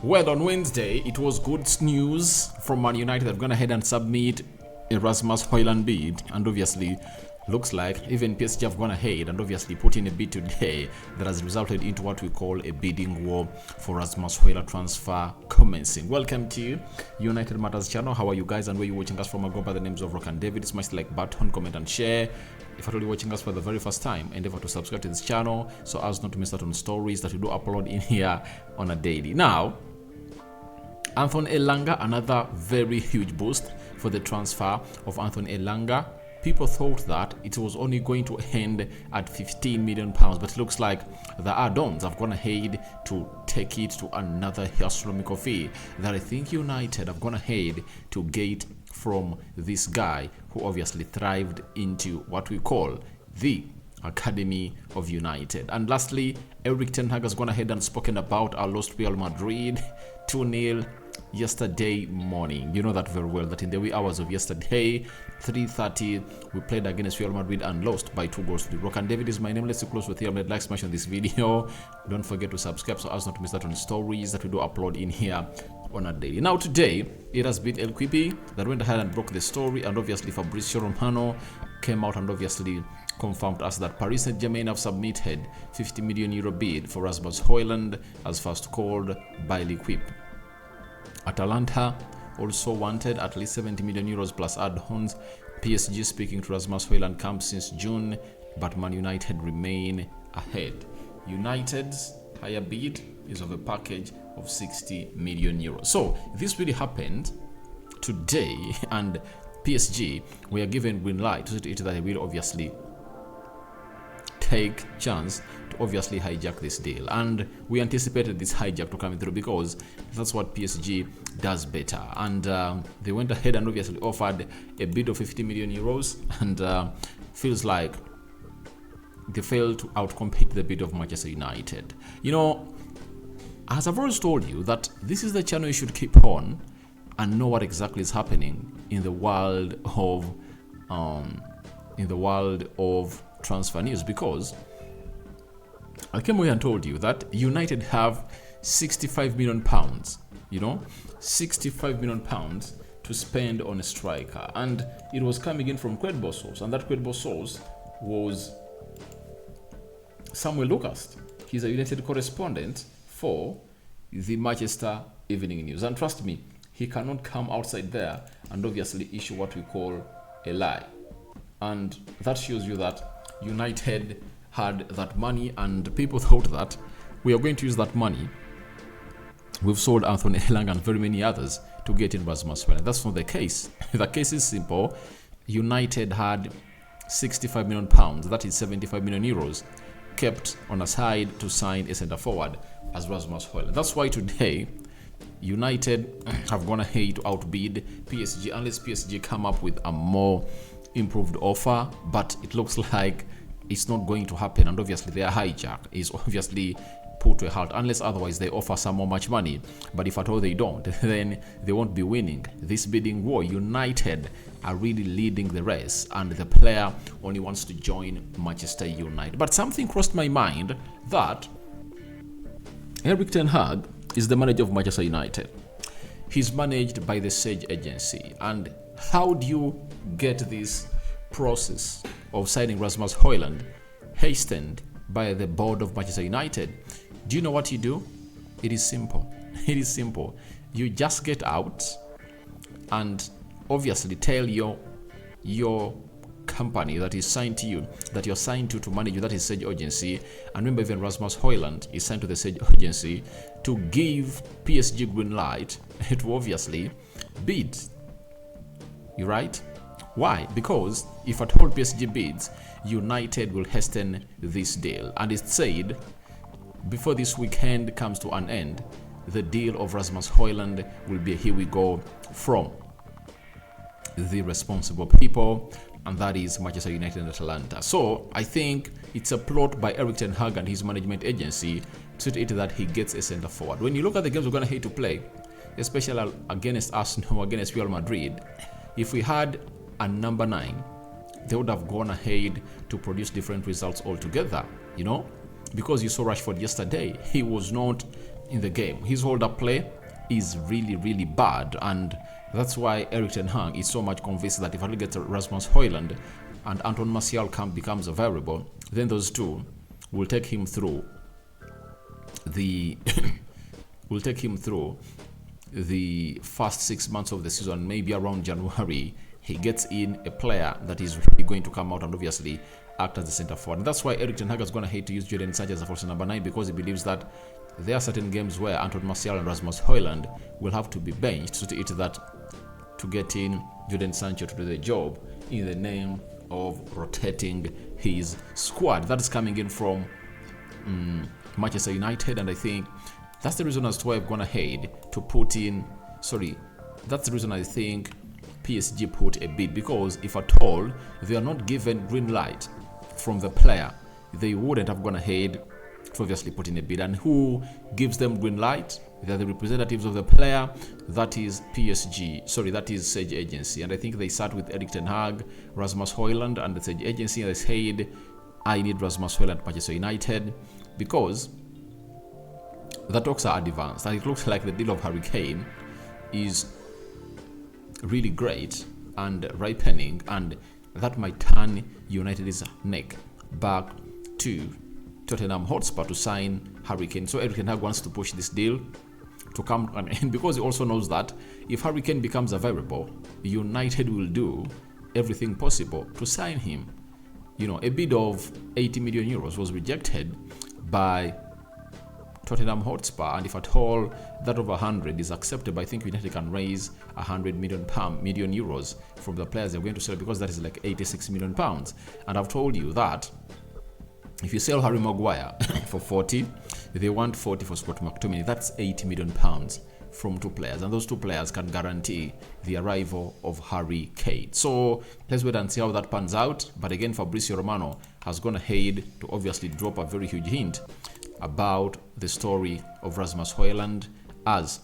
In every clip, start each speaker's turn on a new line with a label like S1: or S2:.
S1: Well, on Wednesday, it was good news from Man United. They've gone ahead and submit a Rasmus Hojlund bid, and obviously, looks like even PSG have gone ahead and obviously put in a bid today that has resulted into what we call a bidding war for Rasmus Hojlund transfer commencing. Welcome to United Matters channel. How are you guys, and where you watching us from? I go by the names of Rock and David. Smash the like button, comment and share. If you're watching us for the very first time, endeavor to subscribe to this channel so as not to miss out on stories that we do upload in here on a daily. Now, Anthony Elanga, another very huge boost for the transfer of Anthony Elanga. People thought that it was only going to end at £15 million, but it looks like the add-ons have gone ahead to take it to another astronomical fee that I think United have gone ahead to get from this guy who obviously thrived into what we call the Academy of United. And lastly, Erik ten Hag has gone ahead and spoken about our lost Real Madrid 2-0 yesterday morning. You know that very well, that in the wee hours of yesterday, 3:30, we played against Real Madrid and lost by 2-0. Rock and David is my name. Let's close with Real Madrid. Like, smash on this video. Don't forget to subscribe so as not to miss out on stories that we do upload in here on a daily. Now today, it has been El Quipi that went ahead and broke the story, and obviously Fabrizio Romano came out and obviously confirmed us that Paris Saint-Germain have submitted €50 million bid for Rasmus Hojlund, as first called by El Quipi. Atalanta also wanted at least €70 million plus add-ons. PSG speaking to Rasmus Hojlund camp since June, but Man United remain ahead. United's higher bid is of a package of €60 million. So this really happened today, and PSG were given green light to it that they will obviously take chance to obviously hijack this deal, and we anticipated this hijack to come through because that's what PSG does better. And they went ahead and obviously offered a bid of €50 million, and feels like they failed to outcompete the bid of Manchester United. You know, as I've always told you, that this is the channel you should keep on and know what exactly is happening in the world of transfer news, because I came away and told you that United have £65 million, you know, £65 million to spend on a striker, and it was coming in from credible source, and that credible source was Samuel Lucas. He's a United correspondent for the Manchester Evening News, and trust me, he cannot come outside there and obviously issue what we call a lie. And that shows you that United had that money, and people thought that we are going to use that money. We've sold Anthony Elanga and very many others to get in Rasmus Hojlund. That's not the case. The case is simple. United had £65 million, that is €75 million, kept on a side to sign a centre forward as Rasmus Hojlund. That's why today United have gone ahead to outbid PSG, unless PSG come up with a more improved offer, but it looks like it's not going to happen, and obviously their hijack is obviously put to a halt unless otherwise they offer some more much money. But if at all they don't, then they won't be winning this bidding war. United are really leading the race, and the player only wants to join Manchester United. But something crossed my mind that Erik ten Hag is the manager of Manchester United. He's managed by the Sage agency, and how do you get this process of signing Rasmus Hojlund hastened by the board of Manchester United? Do you know what you do? It is simple. It is simple. You just get out and obviously tell your company that is signed to you, that you're signed to manage you, that is Sage agency. And remember, even Rasmus Hojlund is signed to the Sage agency to give PSG green light to obviously bid. You right? Why? Because if at all PSG bids, United will hasten this deal. And it's said, before this weekend comes to an end, the deal of Rasmus Hojlund will be a here we go from the responsible people, and that is Manchester United and Atalanta. So I think it's a plot by Erik ten Hag and his management agency to see that he gets a centre forward. When you look at the games we're going to hate to play, especially against Arsenal, against Real Madrid, if we had a number 9, they would have gone ahead to produce different results altogether, you know, because you saw Rashford yesterday. He was not in the game. His hold-up play is really, really bad, and that's why Erik ten Hag is so much convinced that if he gets Rasmus Hojlund and Anton Martial becomes a variable, then those two will take him through the will take him through the first 6 months of the season. Maybe around January he gets in a player that is really going to come out and obviously act as the center forward. And that's why Erik ten Hag is going to hate to use Jadon Sancho as a false number 9, because he believes that there are certain games where Anton Martial and Rasmus Hojlund will have to be benched to get in Jadon Sancho to do the job in the name of rotating his squad. That is coming in from Manchester United, and I think that's the reason as to why I've gone ahead to put in. That's the reason I think PSG put a bid, because if at all they are not given green light from the player, they wouldn't have gone ahead to obviously put in a bid. And who gives them green light? They're the representatives of the player. That is PSG. That is Sage Agency. And I think they sat with Erik ten Hag, Rasmus Hojlund, and the Sage Agency, and they said, I need Rasmus Hojlund at Manchester United, because the talks are advanced, and it looks like the deal of Harry Kane is really great and ripening, and that might turn United's neck back to Tottenham Hotspur to sign Harry Kane. So Erik ten Hag wants to push this deal to come to an end, because he also knows that if Harry Kane becomes available, United will do everything possible to sign him. A bid of 80 million euros was rejected by Tottenham Hotspur, and if at all that of 100 is acceptable, I think United can raise 100 million euros from the players they're going to sell, because that is like 86 million pounds. And I've told you that if you sell Harry Maguire for 40, they want 40 for Scott McTominay. That's 80 million pounds from two players, and those two players can guarantee the arrival of Harry Kane. So let's wait and see how that pans out. But again, Fabrizio Romano has gone ahead to obviously drop a very huge hint about the story of Rasmus Hojlund as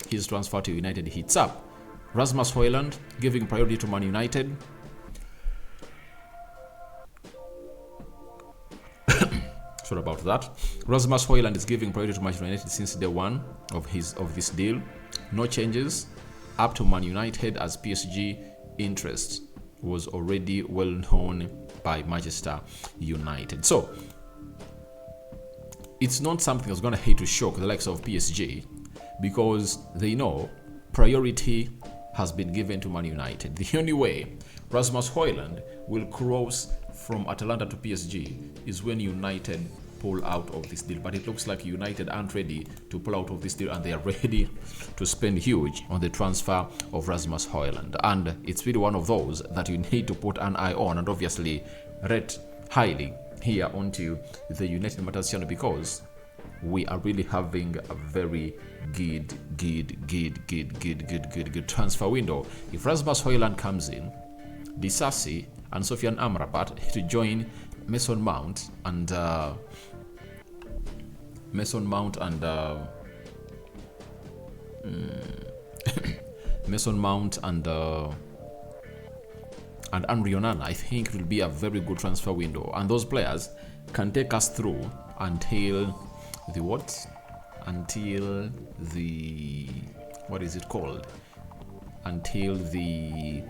S1: his transfer to United heats up. Rasmus Hojlund giving priority to Man United. Sorry about that. Rasmus Hojlund is giving priority to Manchester United since day one of this deal. No changes up to Man United, as PSG interest was already well known by Manchester United. So it's not something that's going to hate to shock the likes of PSG, because they know priority has been given to Man United. The only way Rasmus Hojlund will cross from Atalanta to PSG is when United pull out of this deal. But it looks like United aren't ready to pull out of this deal, and they are ready to spend huge on the transfer of Rasmus Hojlund. And it's really one of those that you need to put an eye on and obviously rate highly here onto the United Matters channel, because we are really having a very good transfer window. If Rasmus Hojlund comes in, Disasi and Sofian Amrabat to join Mason Mount and Mason Mount and Andre Onana, I think it will be a very good transfer window, and those players can take us through until the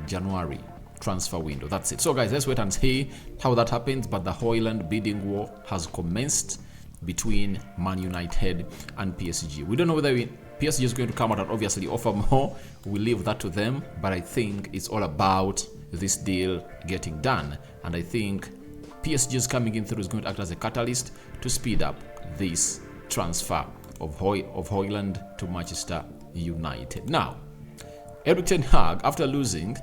S1: January transfer window. That's it. So guys, let's wait and see how that happens. But the Hojlund bidding war has commenced between Man United and PSG. We don't know whether PSG is going to come out and obviously offer more. We leave that to them, but I think it's all about this deal getting done, and I think PSG is coming in through is going to act as a catalyst to speed up this transfer of Hojlund to Manchester United. Now, Erik ten Hag, after losing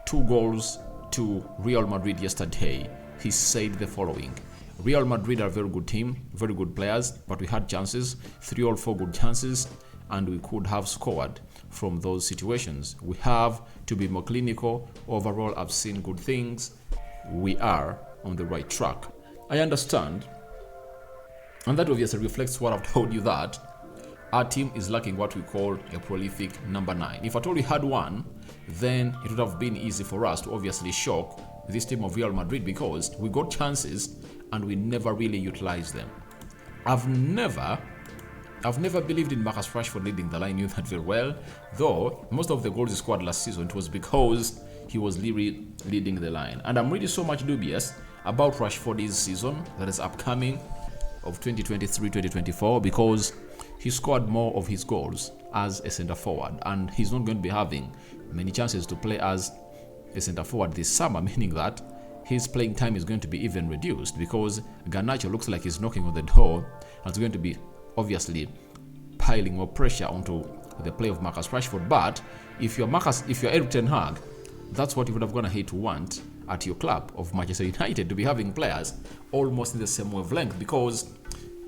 S1: 2 goals to Real Madrid yesterday, he said the following: Real Madrid are a very good team, very good players, but we had chances, 3 or 4 good chances, and we could have scored from those situations. We have to be more clinical. Overall, I've seen good things. We are on the right track. I understand, and that obviously reflects what I've told you, that our team is lacking what we call a prolific number 9. If at all we had one, then it would have been easy for us to obviously shock this team of Real Madrid, because we got chances and we never really utilize them. I've never believed in Marcus Rashford leading the line. Knew that very well. Though most of the goals he scored last season, it was because he was really leading the line. And I'm really so much dubious about Rashford's season that is upcoming of 2023-2024 because he scored more of his goals as a centre forward, and he's not going to be having many chances to play as a centre forward this summer, meaning that his playing time is going to be even reduced because Garnacho looks like he's knocking on the door and it's going to be obviously piling more pressure onto the play of Marcus Rashford. But if you're Erik ten Hag, that's what you would have gone ahead to want at your club of Manchester United, to be having players almost in the same wavelength, because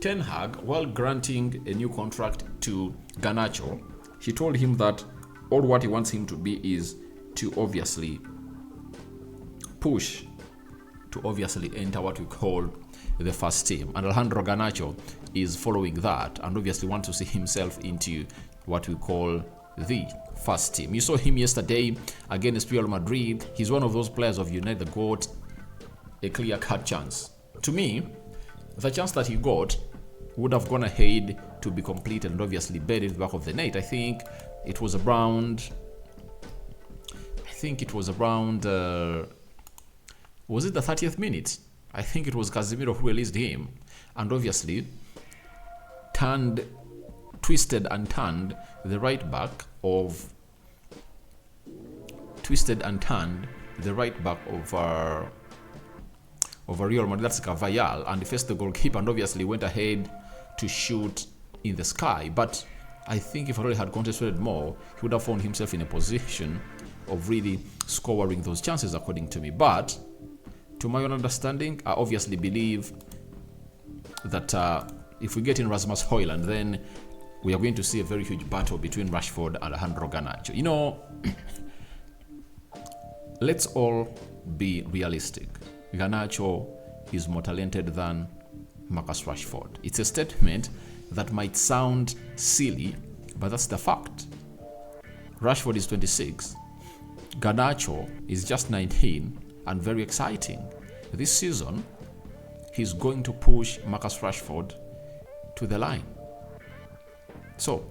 S1: Ten Hag, while granting a new contract to Garnacho, he told him that all what he wants him to be is to obviously push to obviously enter what we call the first team. And Alejandro Garnacho is following that and obviously wants to see himself into what we call the first team. You saw him yesterday against Real Madrid. He's one of those players of United that got a clear-cut chance. To me, the chance that he got would have gone ahead to be completed and obviously buried in the back of the net. I think it was around was it the 30th minute? I think it was Casemiro who released him and obviously twisted and turned the right back of Real Madrid, that's Carvajal, and faced the goalkeeper and obviously went ahead to shoot in the sky. But I think if Roy had concentrated more, he would have found himself in a position of really scoring those chances, according to me. But to my own understanding, I obviously believe that if we get in Rasmus Hojlund, then we are going to see a very huge battle between Rashford and Alejandro Garnacho. You know, let's all be realistic. Garnacho is more talented than Marcus Rashford. It's a statement that might sound silly, but that's the fact. Rashford is 26. Garnacho is just 19 and very exciting. This season, he's going to push Marcus Rashford to the line. So,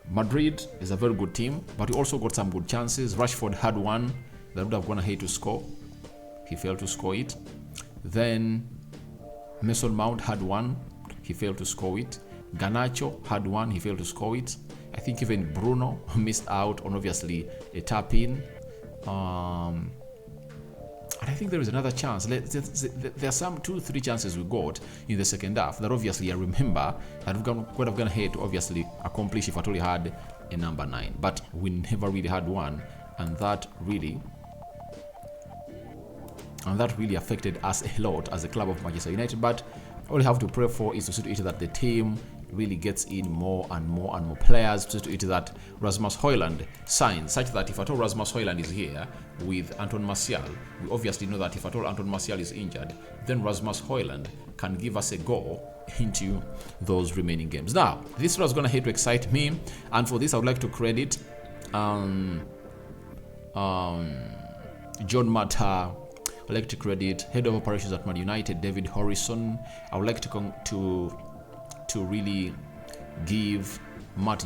S1: Madrid is a very good team, but he also got some good chances. Rashford had one that would have gone ahead to score. He failed to score it. Then Mason Mount had one. He failed to score it. Garnacho had one. He failed to score it. I think even Bruno missed out on obviously a tap-in. And I think there is another chance. There are some 2-3 chances we got in the second half that obviously I remember that we could have gone ahead to obviously accomplish if at all had a number 9. But we never really had one, and that really affected us a lot as a club of Manchester United. But all you have to pray for is to see to it that the team really gets in more and more and more players, to see to it that Rasmus Hojlund signs, such that if at all Rasmus Hojlund is here with Anton Martial, we obviously know that if at all Anton Martial is injured, then Rasmus Hojlund can give us a go into those remaining games. Now, this was going to excite me, and for this I would like to credit John Mata. I'd like to credit head of operations at Man United, David Harrison. I would like to really give Matt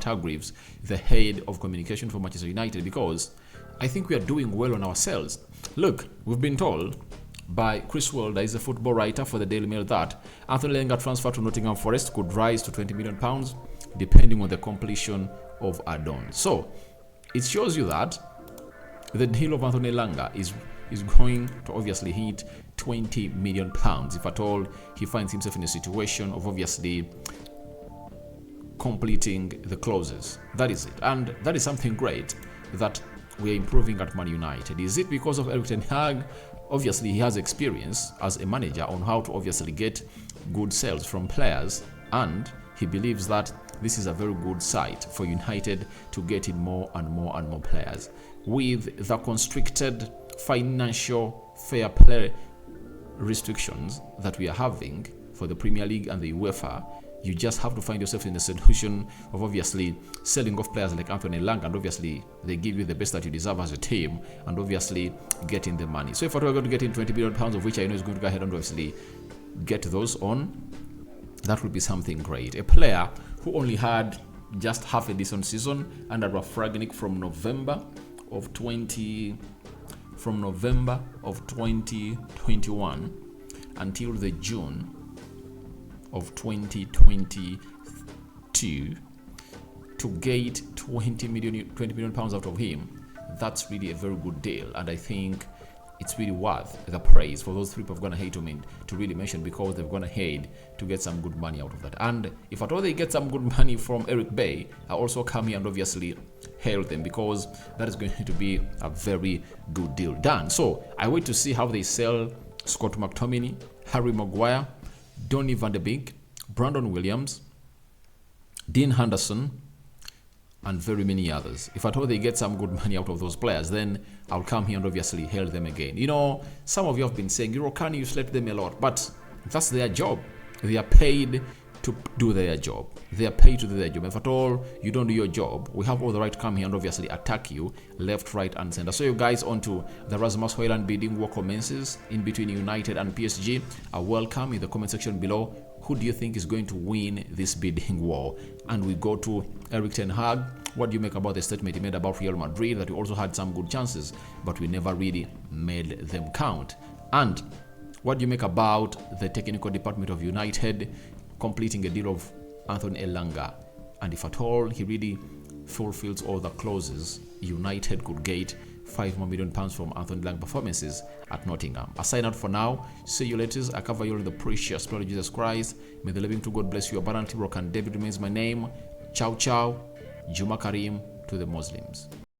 S1: Hargreaves, the head of communication for Manchester United, because I think we are doing well on ourselves. Look, we've been told by Chris Wilder, is a football writer for the Daily Mail, that Anthony Elanga transfer to Nottingham Forest could rise to £20 million depending on the completion of add-ons. So it shows you that the deal of Anthony Elanga is going to obviously hit £20 million if at all he finds himself in a situation of obviously completing the clauses. That is it, and that is something great that we are improving at Man United. Is it because of Erik ten Hag? Obviously he has experience as a manager on how to obviously get good sales from players, and he believes that this is a very good site for United to get in more and more and more players. With the constricted financial fair play restrictions that we are having for the Premier League and the UEFA, you just have to find yourself in the solution of obviously selling off players like Anthony Elanga, and obviously they give you the best that you deserve as a team, and obviously getting the money. So if we're going to get in 20 billion pounds, of which I know is going to go ahead and obviously get those on, that would be something great. A player who only had just half a decent season under Rashford from November of 2021 until the June of 2022 to get 20 million pounds out of him. That's really a very good deal, and I think it's really worth the praise for those three people who've gone ahead to really mention, because they've gone ahead to get some good money out of that. And if at all they get some good money from Eric Bay, I also come here and obviously hail them, because that is going to be a very good deal done. So I wait to see how they sell Scott McTominay, Harry Maguire, Donny van de Beek, Brandon Williams, Dean Henderson, and very many others. If at all they get some good money out of those players, then I'll come here and obviously hail them again. You know, some of you have been saying, can you slate them a lot? But that's their job. They are paid to do their job. They are paid to do their job. If at all you don't do your job, we have all the right to come here and obviously attack you left, right, and center. So you guys, onto the Rasmus Hojlund bidding war commences in between United and PSG. Welcome in the comment section below. Who do you think is going to win this bidding war? And we go to Erik ten Hag. What do you make about the statement he made about Real Madrid, that we also had some good chances, but we never really made them count? And what do you make about the technical department of United completing a deal of Anthony Elanga? And if at all he really fulfills all the clauses, United could get £5 more million from Anthony Elanga performances at Nottingham. I sign out for now. See you later. I cover you in the precious blood of Jesus Christ. May the living to God bless you abundantly. Rock and David remains my name. Ciao, ciao. Juma Karim to the Muslims.